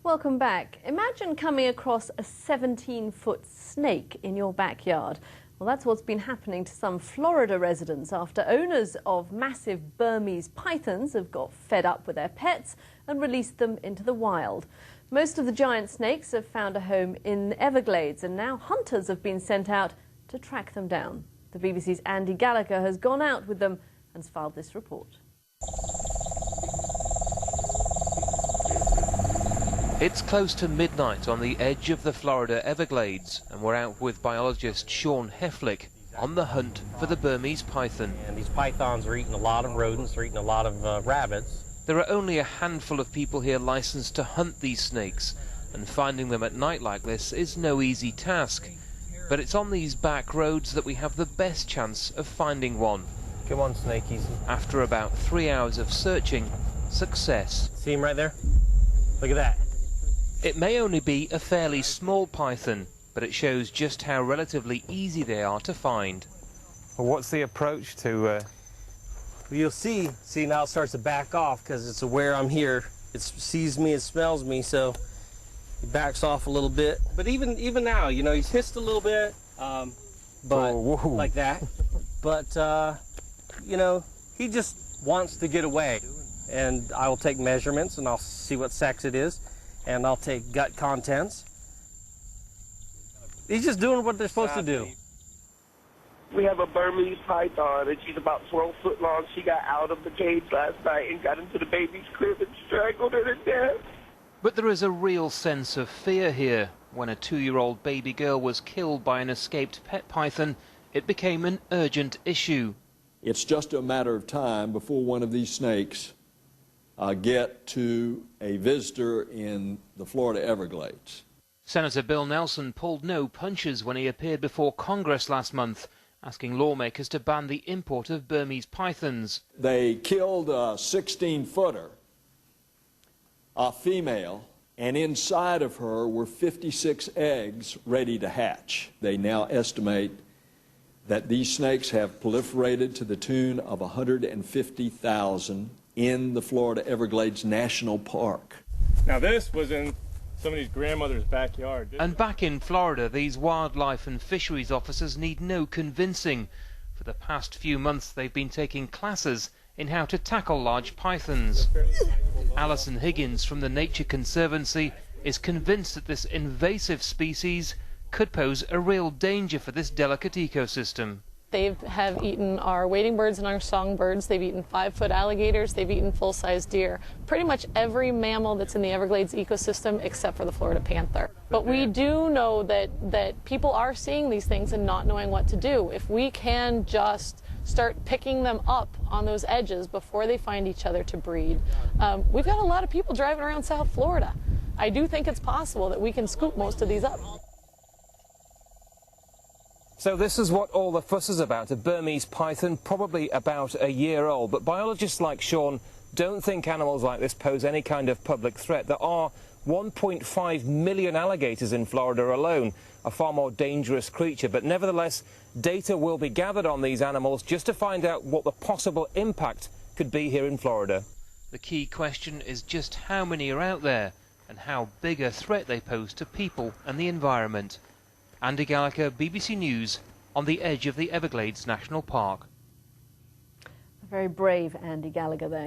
Welcome back. Imagine coming across a 17-foot snake in your backyard. Well, that's what's been happening to some Florida residents after owners of massive Burmese pythons have got fed up with their pets and released them into the wild. Most of the giant snakes have found a home in the Everglades, and now hunters have been sent out to track them down. The BBC's Andy Gallagher has gone out with them and has filed this report. It's close to midnight on the edge of the Florida Everglades, and we're out with biologist Sean Heflick on the hunt for the Burmese python. And these pythons are eating a lot of rodents, they're eating a lot of rabbits. There are only a handful of people here licensed to hunt these snakes, and finding them at night like this is no easy task. But it's on these back roads that we have the best chance of finding one. Come on, snakies. After about 3 hours of searching, success. See him right there? Look at that. It may only be a fairly small python, but it shows just how relatively easy they are to find. Well, what's the approach to... You'll see now it starts to back off because it's aware I'm here. It sees me, it smells me, so he backs off a little bit. But even now, you know, he's hissed a little bit, but like that. But, you know, he just wants to get away. And I will take measurements and I'll see what sex it is. And I'll take gut contents. He's just doing what they're supposed to do. We have a Burmese python, and she's about 12 foot long. She got out of the cage last night and got into the baby's crib and strangled her to death. But there is a real sense of fear here. When a 2-year-old baby girl was killed by an escaped pet python, it became an urgent issue. It's just a matter of time before one of these snakes get to a visitor in the Florida Everglades. Senator Bill Nelson pulled no punches when he appeared before Congress last month, asking lawmakers to ban the import of Burmese pythons. They killed a 16-footer, a female, and inside of her were 56 eggs ready to hatch. They now estimate that these snakes have proliferated to the tune of 150,000 in the Florida Everglades National Park. Now this was in somebody's grandmother's backyard. And back in Florida, these wildlife and fisheries officers need no convincing. For the past few months, they've been taking classes in how to tackle large pythons. Alison Higgins from the Nature Conservancy is convinced that this invasive species could pose a real danger for this delicate ecosystem. They have eaten our wading birds and our songbirds. They've eaten 5-foot alligators. They've eaten full-size deer. Pretty much every mammal that's in the Everglades ecosystem except for the Florida panther. But we do know that people are seeing these things and not knowing what to do. If we can just start picking them up on those edges before they find each other to breed. We've got a lot of people driving around South Florida. I do think it's possible that we can scoop most of these up. So this is what all the fuss is about, a Burmese python, probably about a year old. But biologists like Sean don't think animals like this pose any kind of public threat. There are 1.5 million alligators in Florida alone, a far more dangerous creature. But nevertheless, data will be gathered on these animals just to find out what the possible impact could be here in Florida. The key question is just how many are out there and how big a threat they pose to people and the environment. Andy Gallagher, BBC News, on the edge of the Everglades National Park. A very brave Andy Gallagher there.